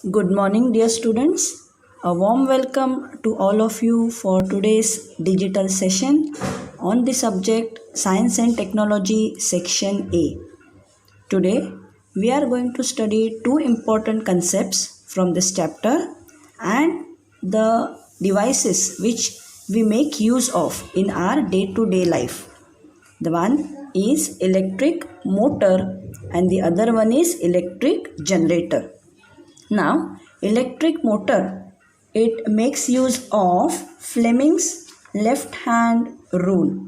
Good morning, dear students. A warm welcome to all of you for today's digital session on the subject Science and Technology Section A. Today, we are going to study two important concepts from this chapter and the devices which we make use of in our day-to-day life. The one is electric motor and the other one is electric generator. Now, electric motor, it makes use of Fleming's left hand rule.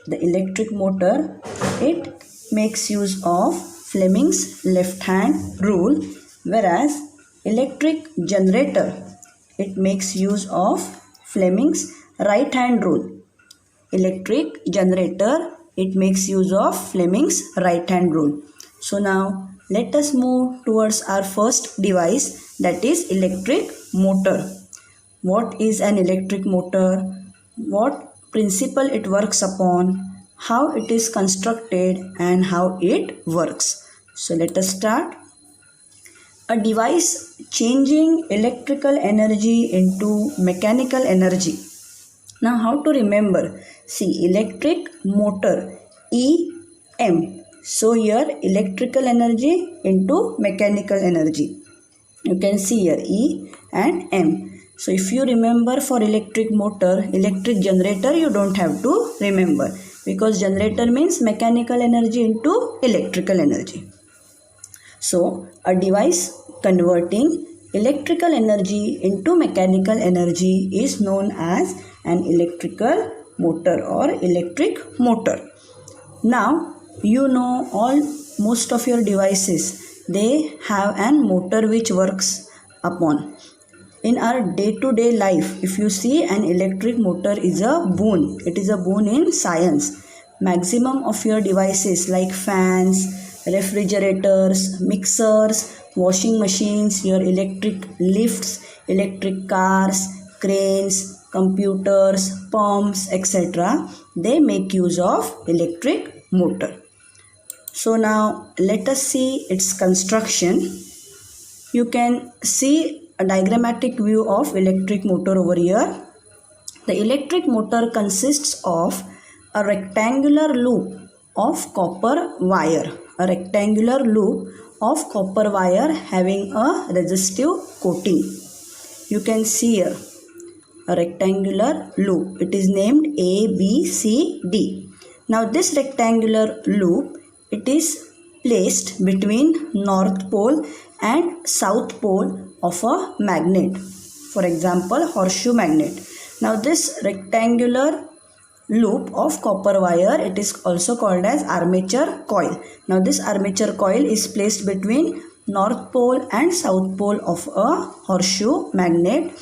The electric motor, it makes use of Fleming's left hand rule, whereas electric generator, it makes use of Fleming's right hand rule. Electric generator, it makes use of Fleming's right hand rule. So now let us move towards our first device, that is electric motor. What is an electric motor? What principle it works upon? How it is constructed and how it works. So let us start. A device changing electrical energy into mechanical energy. Now how to remember? See, electric motor, EM. So here electrical energy into mechanical energy. You can see here E and M. So if you remember for electric motor, electric generator, you don't have to remember because generator means mechanical energy into electrical energy. So a device converting electrical energy into mechanical energy is known as an electrical motor or electric motor. Now you know most of your devices, they have an motor which works upon. In our day-to-day life, if you see, an electric motor is a boon. It is a boon in science. Maximum of your devices like fans, refrigerators, mixers, washing machines, your electric lifts, electric cars, cranes, computers, pumps, etc. They make use of electric motor. So now let us see its construction. You can see a diagrammatic view of electric motor over here. The electric motor consists of a rectangular loop of copper wire. A rectangular loop of copper wire having a resistive coating. You can see here a rectangular loop. It is named ABCD. Now this rectangular loop, it is placed between north pole and south pole of a magnet. For example, horseshoe magnet. Now this rectangular loop of copper wire, it is also called as armature coil. Now this armature coil is placed between north pole and south pole of a horseshoe magnet.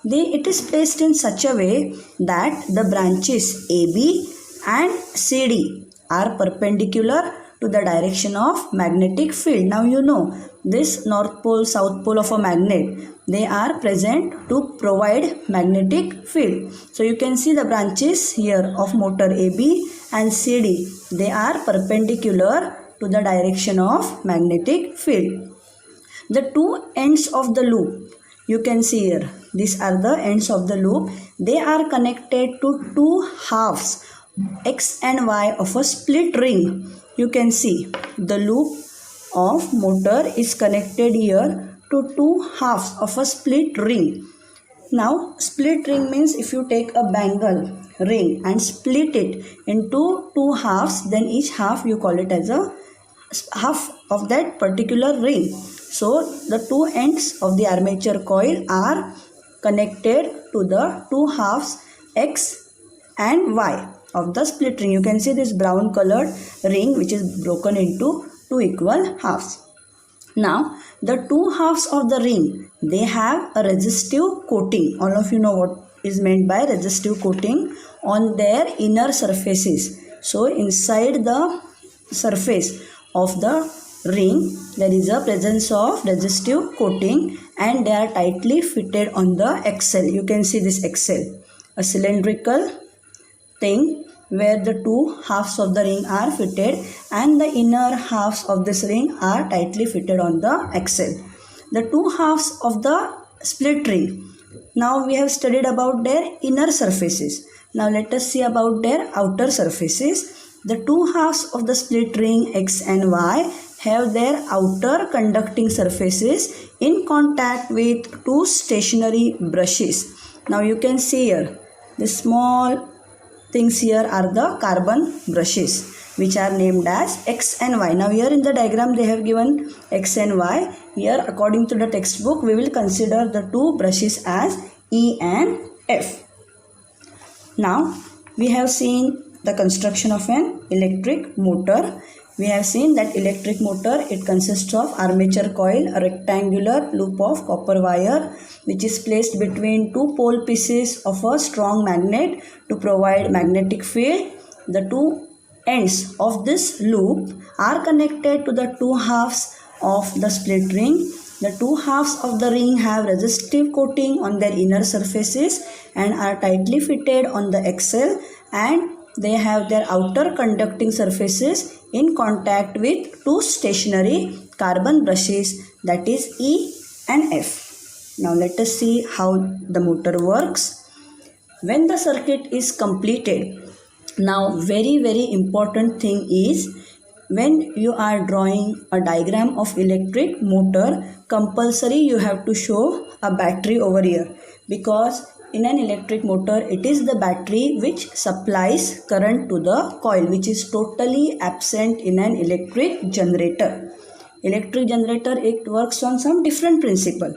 It is placed in such a way that the branches AB and CD are perpendicular to the direction of magnetic field. Now you know this north pole, south pole of a magnet, they are present to provide magnetic field. So you can see the branches here of motor AB and CD, they are perpendicular to the direction of magnetic field. The two ends of the loop, you can see here, these are the ends of the loop. They are connected to two halves X and Y of a split ring. You can see the loop of motor is connected here to two halves of a split ring. Now split ring means if you take a bangle ring and split it into two halves, then each half you call it as a half of that particular ring. So the two ends of the armature coil are connected to the two halves X and Y of the split ring. You can see this brown colored ring which is broken into two equal halves. Now the two halves of the ring, they have a resistive coating. All of you know what is meant by resistive coating on their inner surfaces. So inside the surface of the ring, there is a presence of resistive coating and they are tightly fitted on the axle. You can see this axle, a cylindrical thing where the two halves of the ring are fitted and the inner halves of this ring are tightly fitted on the axle. the two halves of the split ring. Now we have studied about their inner surfaces. Now let us see about their outer surfaces. The two halves of the split ring X and Y have their outer conducting surfaces in contact with two stationary brushes. Now you can see here, the small things here are the carbon brushes, which are named as X and Y. Now here in the diagram they have given X and Y. Here according to the textbook we will consider the two brushes as E and F. Now we have seen the construction of an electric motor. We have seen that electric motor, it consists of armature coil, a rectangular loop of copper wire which is placed between two pole pieces of a strong magnet to provide magnetic field. The two ends of this loop are connected to the two halves of the split ring. The two halves of the ring have resistive coating on their inner surfaces and are tightly fitted on the axle, and they have their outer conducting surfaces in contact with two stationary carbon brushes, that is E and F. Now let us see how the motor works. When the circuit is completed, now very important thing is, when you are drawing a diagram of electric motor, compulsory you have to show a battery over here, because in an electric motor it is the battery which supplies current to the coil, which is totally absent in an electric generator. Electric generator, it works on some different principle.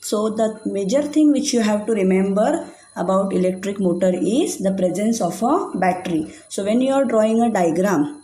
So the major thing which you have to remember about electric motor is the presence of a battery. So when you are drawing a diagram,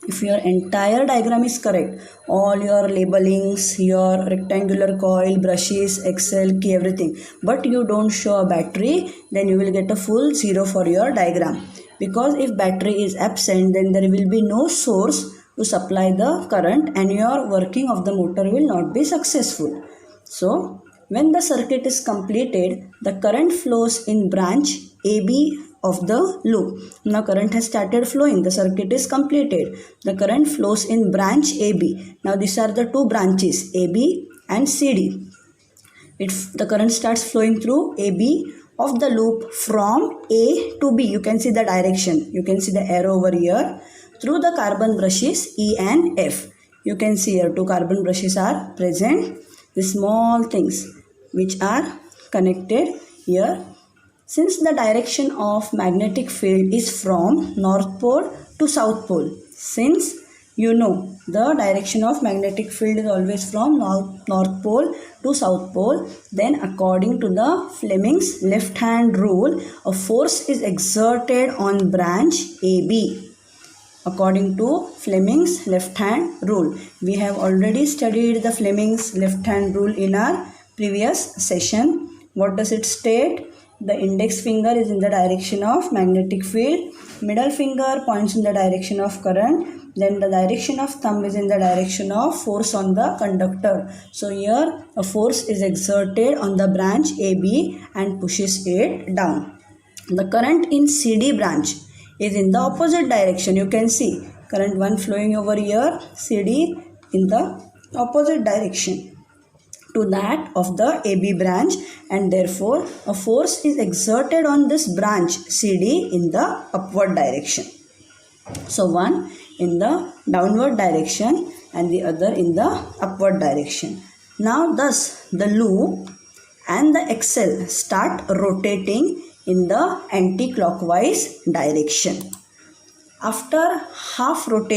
if your entire diagram is correct, all your labelings, your rectangular coil, brushes, axle, key, everything, but you don't show a battery, then you will get a full 0 for your diagram. Because if battery is absent, then there will be no source to supply the current and your working of the motor will not be successful. So when the circuit is completed, the current flows in branch AB of the loop. Now current has started flowing, the circuit is completed. The current flows in branch AB. Now these are the two branches, AB and CD. The current starts flowing through AB of the loop from A to B. You can see the direction. You can see the arrow over here. Through the carbon brushes E and F. You can see here two carbon brushes are present. The small things which are connected here. Since the direction of magnetic field is from North Pole to South Pole, since you know the direction of magnetic field is always from North Pole to South Pole, then according to the Fleming's left hand rule, a force is exerted on branch AB. According to Fleming's left hand rule, we have already studied the Fleming's left hand rule in our previous session. What does it state? The index finger is in the direction of magnetic field, middle finger points in the direction of current, then the direction of thumb is in the direction of force on the conductor. So here a force is exerted on the branch AB and pushes it down. The current in CD branch is in the opposite direction. You can see current 1 flowing over here, CD in the opposite direction to that of the AB branch, and therefore a force is exerted on this branch CD in the upward direction. So one in the downward direction and the other in the upward direction. Now thus the loop and the axle start rotating in the anti-clockwise direction. After half of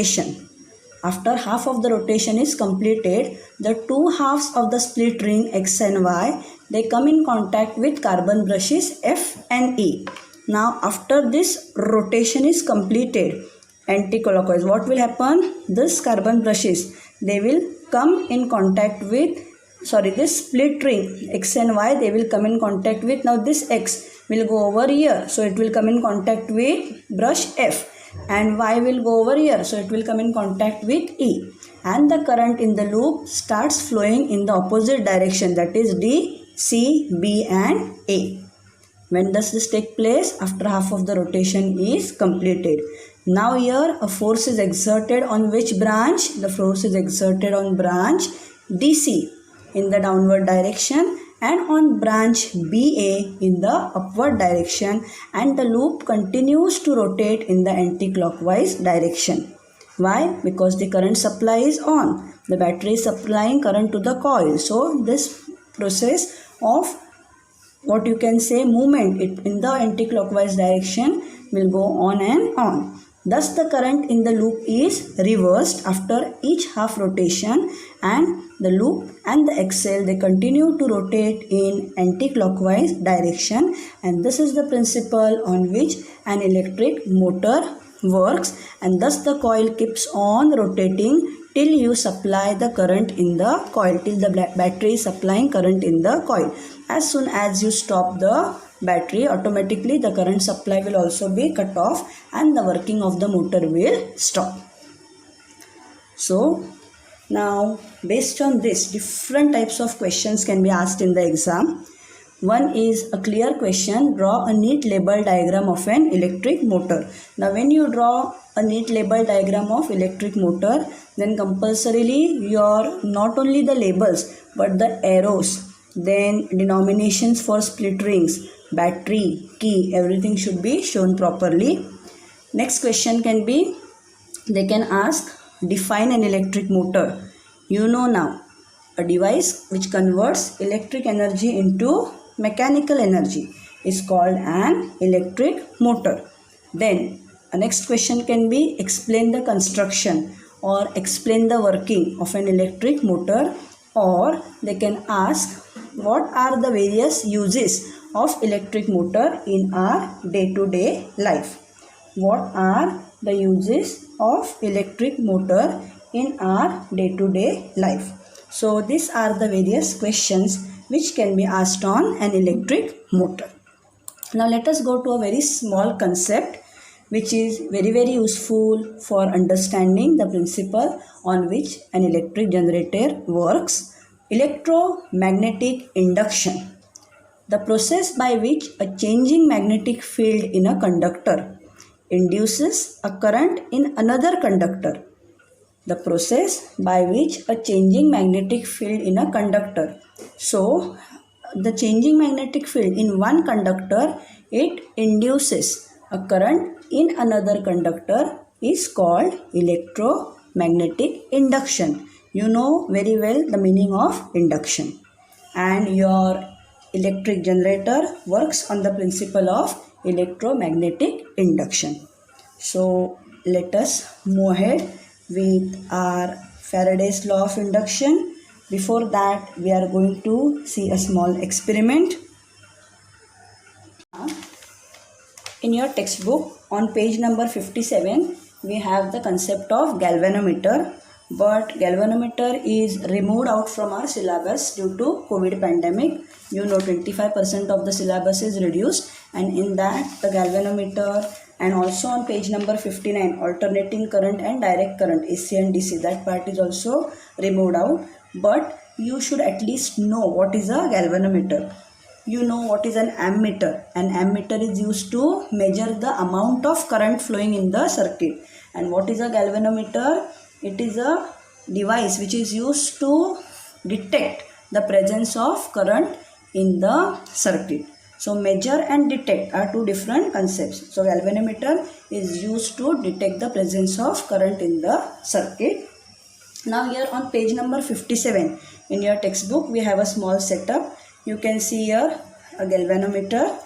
the rotation is completed, the two halves of the split ring X and Y, they come in contact with carbon brushes F and E. Now after this rotation is completed, anti-clockwise, what will happen? This carbon brushes, they will come in contact with, this split ring X and Y, they will come in contact with, now this X will go over here, so it will come in contact with brush F. And Y will go over here, so it will come in contact with E, and the current in the loop starts flowing in the opposite direction, that is D, C, B and A. When does this take place? After half of the rotation is completed. Now here a force is exerted on which branch? The force is exerted on branch DC. in the downward direction and on branch BA in the upward direction, and the loop continues to rotate in the anti-clockwise direction. Why? Because the current supply is on. The battery is supplying current to the coil. So this process of what you can say movement in the anti-clockwise direction will go on and on. Thus the current in the loop is reversed after each half rotation, and the loop and the axle, they continue to rotate in anti-clockwise direction, and this is the principle on which an electric motor works, and thus the coil keeps on rotating till you supply the current in the coil, till the battery is supplying current in the coil. As soon as you stop the battery, automatically the current supply will also be cut off and the working of the motor will stop. So now based on this, different types of questions can be asked in the exam. One is a clear question, draw a neat label diagram of an electric motor. Now when you draw a neat label diagram of electric motor, then compulsorily your not only the labels but the arrows, then denominations for split rings, battery, key, everything should be shown properly. Next question can be, they can ask, define an electric motor. You know now, a device which converts electric energy into mechanical energy is called an electric motor. Then a next question can be, explain the construction or explain the working of an electric motor, or they can ask, what are the various uses of electric motor in our day-to-day life? What are the uses of electric motor in our day-to-day life? So these are the various questions which can be asked on an electric motor. Now let us go to a very small concept which is very useful for understanding the principle on which an electric generator works. Electromagnetic induction. The process by which a changing magnetic field in a conductor induces a current in another conductor. The process by which a changing magnetic field in a conductor. So the changing magnetic field in one conductor, it induces a current in another conductor, is called electromagnetic induction. You know very well the meaning of induction, and your electric generator works on the principle of electromagnetic induction. So let us move ahead with our Faraday's law of induction. Before that, we are going to see a small experiment. In your textbook on page number 57, we have the concept of galvanometer, but galvanometer is removed out from our syllabus due to COVID pandemic. You know, 25% of the syllabus is reduced, and in that the galvanometer, and also on page number 59, alternating current and direct current, AC and DC, that part is also removed out. But you should at least know what is a galvanometer. You know what is an ammeter. An ammeter is used to measure the amount of current flowing in the circuit. And what is a galvanometer? It is a device which is used to detect the presence of current in the circuit. So measure and detect are two different concepts. So galvanometer is used to detect the presence of current in the circuit. Now here on page number 57 in your textbook, we have a small setup. You can see here a galvanometer,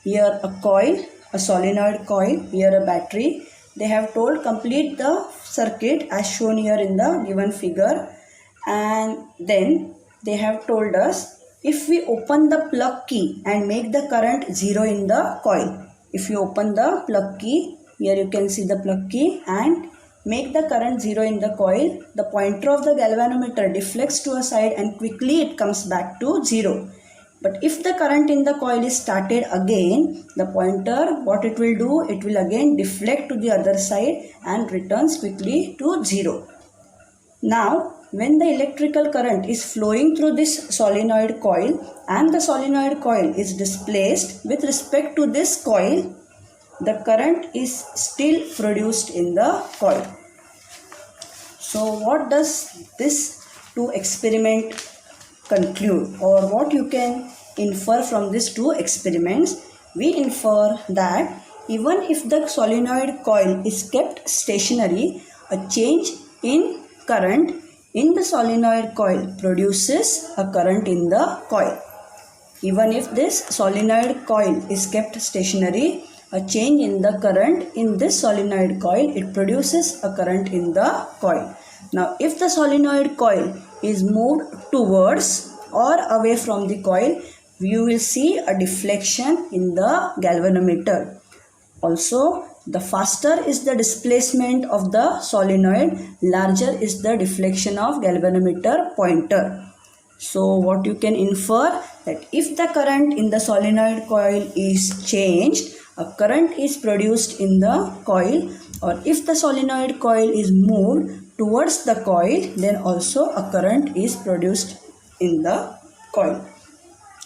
here a coil, a solenoid coil, here a battery. They have told complete the circuit as shown here in the given figure, and then they have told us, if we open the plug key and make the current 0 in the coil, if you open the plug key, here you can see the plug key, and make the current 0 in the coil, the pointer of the galvanometer deflects to a side and quickly it comes back to 0. But if the current in the coil is started again, the pointer, what it will do, it will again deflect to the other side and returns quickly to 0. Now, when the electrical current is flowing through this solenoid coil and the solenoid coil is displaced with respect to this coil, the current is still produced in the coil. So what does this two experiment conclude, or what you can infer from these two experiments? We infer that even if the solenoid coil is kept stationary, a change in current in the solenoid coil produces a current in the coil. Even if this solenoid coil is kept stationary, a change in the current in this solenoid coil, it produces a current in the coil. Now, if the solenoid coil is moved towards or away from the coil, you will see a deflection in the galvanometer. Also, the faster is the displacement of the solenoid, larger is the deflection of galvanometer pointer. So, what you can infer, that if the current in the solenoid coil is changed, a current is produced in the coil, or if the solenoid coil is moved towards the coil, then also a current is produced in the coil.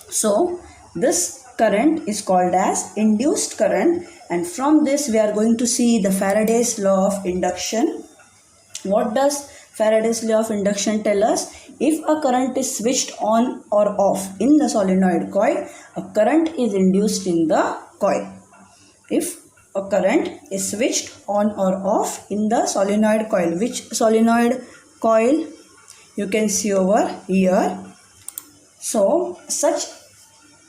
So, this current is called as induced current, and from this we are going to see the Faraday's law of induction. What does Faraday's law of induction tell us? If a current is switched on or off in the solenoid coil, a current is induced in the coil. If a current is switched on or off in the solenoid coil, which solenoid coil? You can see over here. So, such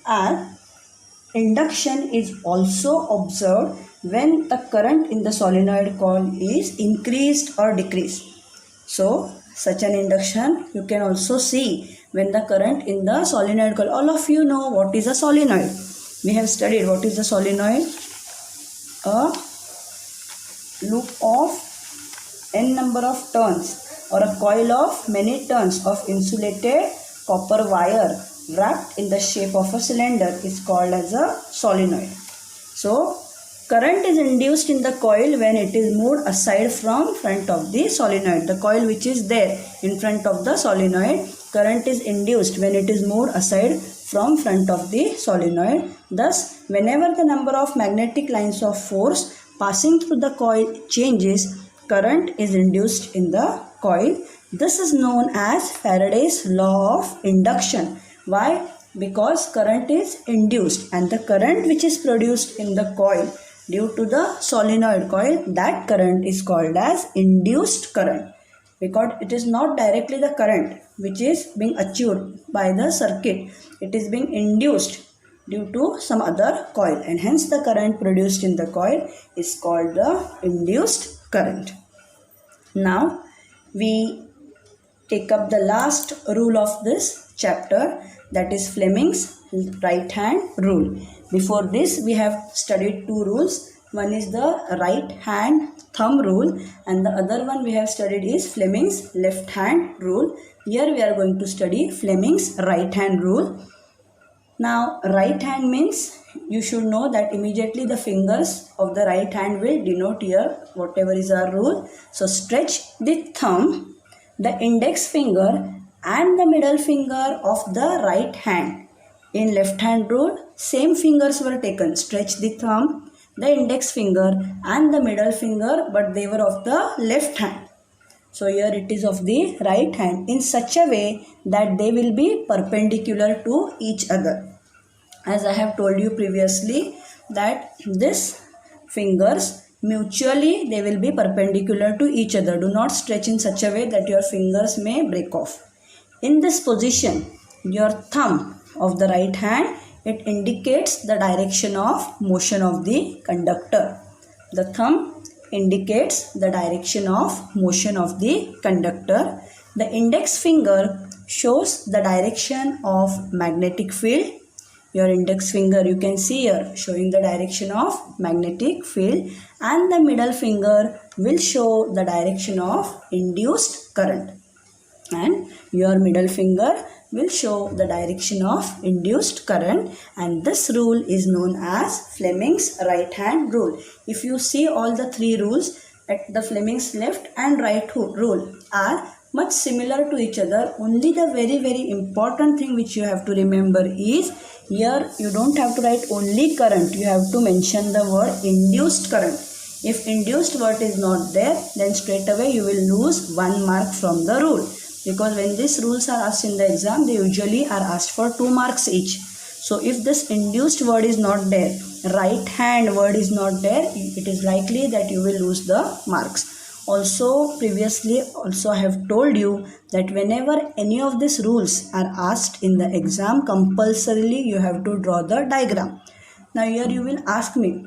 an induction is also observed when the current in the solenoid coil is increased or decreased. So, such an induction you can also see when the current in the solenoid coil. All of you know what is a solenoid. We have studied what is a solenoid. A loop of n number of turns, or a coil of many turns of insulated copper wire wrapped in the shape of a cylinder is called as a solenoid. So, current is induced in the coil when it is moved aside from front of the solenoid. The coil which is there in front of the solenoid, current is induced when it is moved aside from front of the solenoid. Thus, whenever the number of magnetic lines of force passing through the coil changes, current is induced in the coil. This is known as Faraday's law of induction. Why? Because current is induced, and the current which is produced in the coil due to the solenoid coil, that current is called as induced current, because it is not directly the current which is being achieved by the circuit. It is being induced due to some other coil, and hence the current produced in the coil is called the induced current. Now, we take up the last rule of this chapter, that is Fleming's right hand rule. Before this, we have studied two rules. One is the right hand thumb rule, and the other one we have studied is Fleming's left hand rule. Here we are going to study Fleming's right hand rule. Now, right hand means you should know that immediately the fingers of the right hand will denote here whatever is our rule. So, stretch the thumb, the index finger and the middle finger of the right hand. In left hand rule, same fingers were taken. Stretch the thumb, the index finger and the middle finger, but they were of the left hand. So here it is of the right hand, in such a way that they will be perpendicular to each other. As I have told you previously, that these fingers mutually they will be perpendicular to each other. Do not stretch in such a way that your fingers may break off. In this position, your thumb of the right hand, it indicates the direction of motion of the conductor. The thumb indicates the direction of motion of the conductor. The index finger shows the direction of magnetic field. Your index finger you can see here showing the direction of magnetic field, and the middle finger will show the direction of induced current, and your middle finger will show the direction of induced current, and this rule is known as Fleming's right hand rule. If you see all the three rules, at the Fleming's left and right rule are much similar to each other. Only the very important thing which you have to remember is, here you don't have to write only current, you have to mention the word induced current. If induced word is not there, then straight away you will lose 1 mark from the rule. because when these rules are asked in the exam, they usually are asked for 2 marks each. So if this induced word is not there, right hand word is not there, it is likely that you will lose the marks. Also, previously also I have told you that whenever any of these rules are asked in the exam, compulsorily you have to draw the diagram. Now here you will ask me,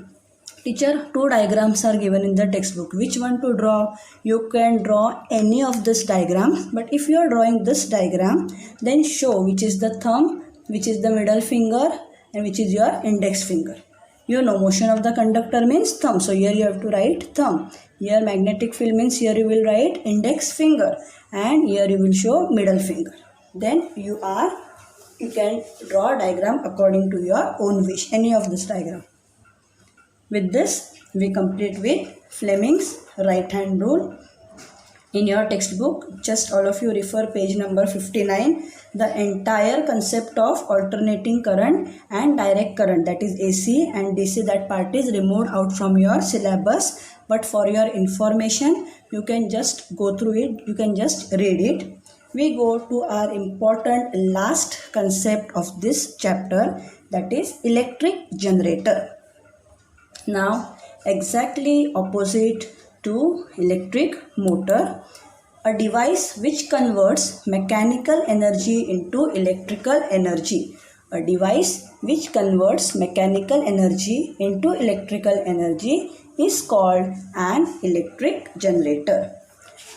teacher, 2 diagrams are given in the textbook. Which one to draw? You can draw any of this diagram, but if you are drawing this diagram, then show which is the thumb, which is the middle finger, and which is your index finger. You know, motion of the conductor means thumb, so here you have to write thumb. Here magnetic field means here you will write index finger, and here you will show middle finger. Then you can draw a diagram according to your own wish, any of this diagram. With this, we complete with Fleming's right hand rule. In your textbook, just all of you refer page number 59. The entire concept of alternating current and direct current, that is AC and DC, that part is removed out from your syllabus. But for your information, you can just go through it, you can just read it. We go to our important last concept of this chapter, that is electric generator. Now, exactly opposite to electric motor, a device which converts mechanical energy into electrical energy. A device which converts mechanical energy into electrical energy is called an electric generator.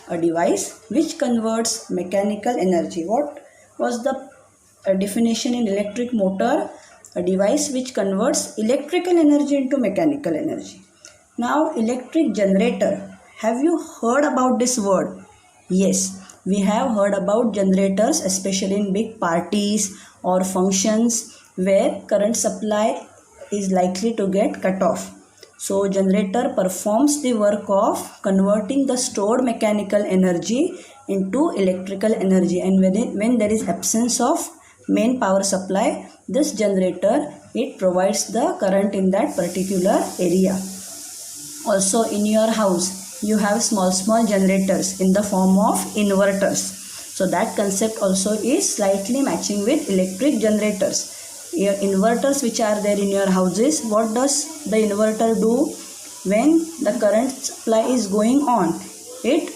A device which converts mechanical energy. What was the definition in electric motor? A device which converts electrical energy into mechanical energy. Now, electric generator. Have you heard about this word? Yes, we have heard about generators, especially in big parties or functions where current supply is likely to get cut off. So, generator performs the work of converting the stored mechanical energy into electrical energy, and when there is absence of main power supply, this generator, it provides the current in that particular area. Also, in your house, you have small generators in the form of inverters. So that concept also is slightly matching with electric generators. Your inverters which are there in your houses, what does the inverter do? When the current supply is going on, it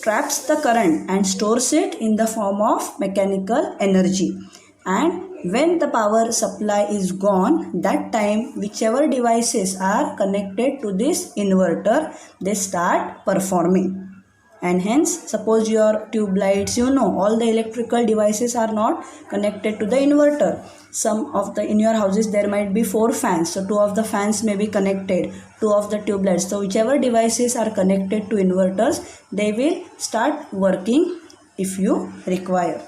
traps the current and stores it in the form of mechanical energy. And when the power supply is gone, that time whichever devices are connected to this inverter, they start performing. And hence, suppose your tube lights, all the electrical devices are not connected to the inverter. Some of the, in your houses there might be 4 fans, so 2 of the fans may be connected, 2 of the tube lights. So whichever devices are connected to inverters, they will start working if you require.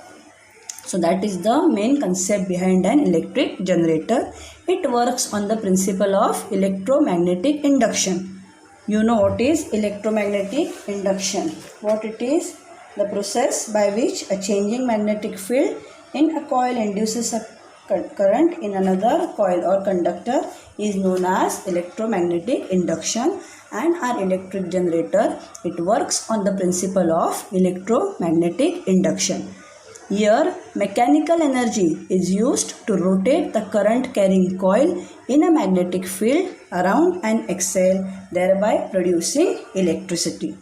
So that is the main concept behind an electric generator. It works on the principle of electromagnetic induction. You know what is electromagnetic induction. What it is? The process by which a changing magnetic field in a coil induces a current in another coil or conductor is known as electromagnetic induction. And our electric generator, it works on the principle of electromagnetic induction. Here, mechanical energy is used to rotate the current carrying coil in a magnetic field around an axle, thereby producing electricity.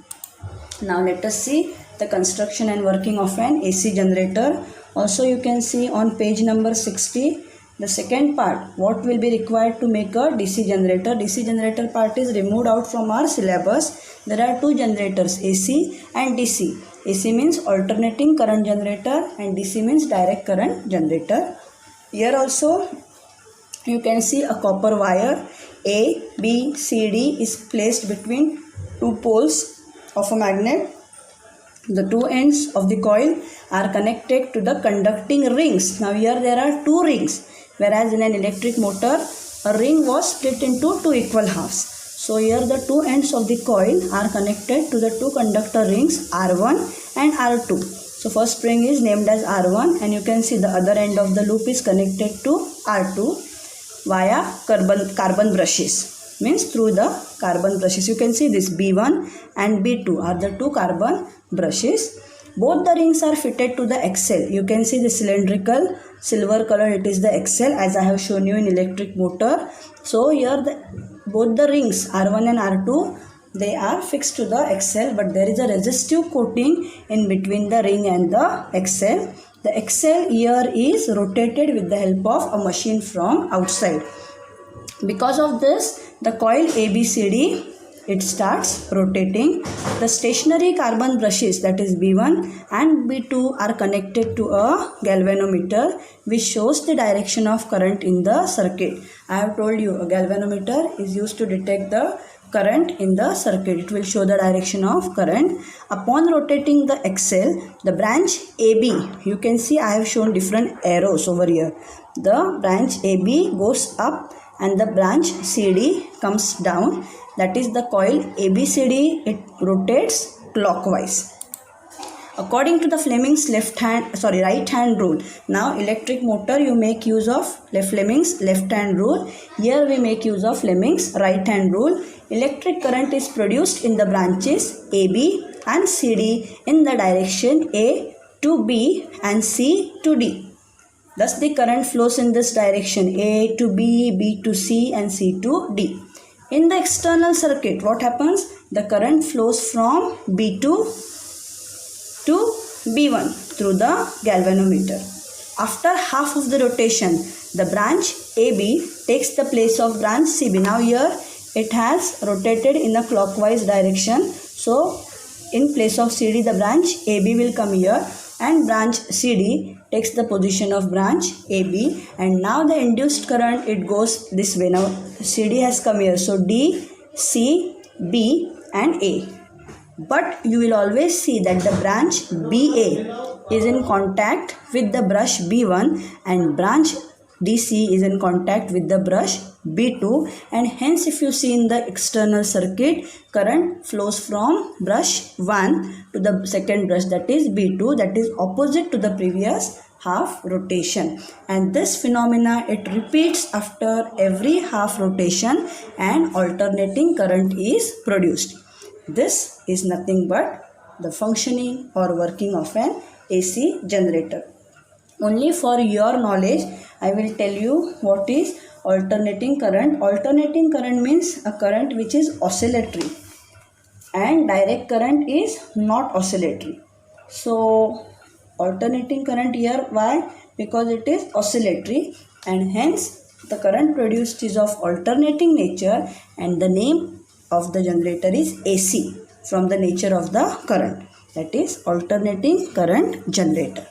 Now let us see the construction and working of an AC generator. Also you can see on page number 60, the second part, what will be required to make a DC generator. DC generator part is removed out from our syllabus. There are 2 generators, AC and DC. AC means alternating current generator and DC means direct current generator. Here also you can see a copper wire A, B, C, D is placed between 2 poles of a magnet. The 2 ends of the coil are connected to the conducting rings. Now here there are 2 rings, whereas in an electric motor a ring was split into 2 equal halves. So here the 2 ends of the coil are connected to the 2 conductor rings R1 and R2. So first ring is named as R1 and you can see the other end of the loop is connected to R2 via carbon brushes. Means through the carbon brushes. You can see this B1 and B2 are the 2 carbon brushes. Both the rings are fitted to the axle. You can see the cylindrical silver color, it is the axle as I have shown you in electric motor. So here both the rings R1 and R2, they are fixed to the axle, but there is a resistive coating in between the ring and the axle. The axle here is rotated with the help of a machine from outside. Because of this, the coil ABCD, it starts rotating. The stationary carbon brushes, that is B1 and B2, are connected to a galvanometer which shows the direction of current in the circuit. I have told you a galvanometer is used to detect the current in the circuit. It will show the direction of current. Upon rotating the axle, the branch AB, you can see I have shown different arrows over here. The branch AB goes up and the branch CD comes down. That is the coil ABCD, it rotates clockwise. According to the Fleming's right hand rule. Now electric motor, you make use of Fleming's left hand rule. Here we make use of Fleming's right hand rule. Electric current is produced in the branches AB and CD in the direction A to B and C to D. Thus the current flows in this direction, A to B, B to C and C to D. In the external circuit, what happens? The current flows from B2 to B1 through the galvanometer. After half of the rotation, the branch AB takes the place of branch CB. Now here it has rotated in a clockwise direction. So in place of CD, the branch AB will come here and branch CD takes the position of branch AB, and now the induced current, it goes this way. Now CD has come here, so D, C, B and A. But you will always see that the branch BA is in contact with the brush B1 and branch DC is in contact with the brush B2, and hence if you see in the external circuit, current flows from brush 1 to the second brush, that is B2, that is opposite to the previous half rotation. And this phenomena, it repeats after every half rotation and alternating current is produced. This is nothing but the functioning or working of an AC generator. Only for your knowledge, I will tell you what is alternating current. Alternating current means a current which is oscillatory, and direct current is not oscillatory. So alternating current here, why? Because it is oscillatory and hence the current produced is of alternating nature, and the name of the generator is AC from the nature of the current, that is alternating current generator.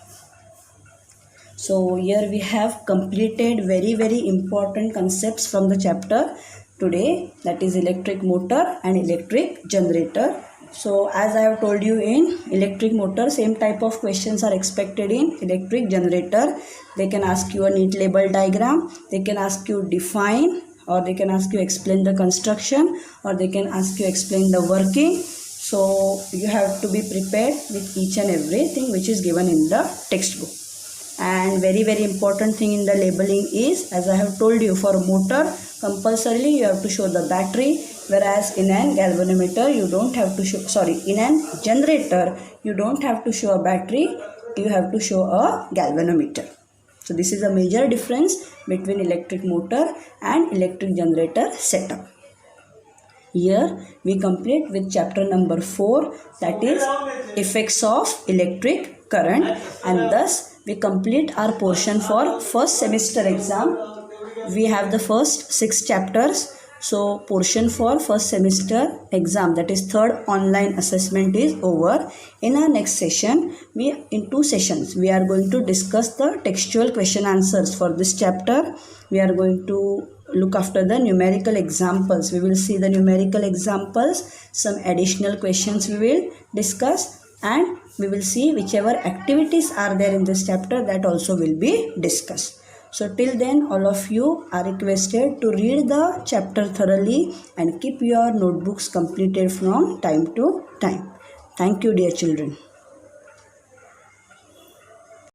So here we have completed very important concepts from the chapter today, that is electric motor and electric generator. So as I have told you, in electric motor, same type of questions are expected in electric generator. They can ask you a neat label diagram, they can ask you define, or they can ask you explain the construction, or they can ask you explain the working. So you have to be prepared with each and everything which is given in the textbook. And very important thing in the labeling is, as I have told you, for motor compulsorily you have to show the battery, whereas in an galvanometer you don't have to show, in an generator you don't have to show a battery, you have to show a galvanometer. So this is a major difference between electric motor and electric generator setup. Here we complete with chapter number 4, that is effects of electric current, and thus we complete our portion for first semester exam. We have the first 6 chapters. So portion for first semester exam, that is third online assessment, is over. In our next session, in 2 sessions, we are going to discuss the textual question answers for this chapter. We are going to look after the numerical examples. We will see the numerical examples, some additional questions we will discuss, and we will see whichever activities are there in this chapter, that also will be discussed. So till then, all of you are requested to read the chapter thoroughly and keep your notebooks completed from time to time. Thank you, dear children.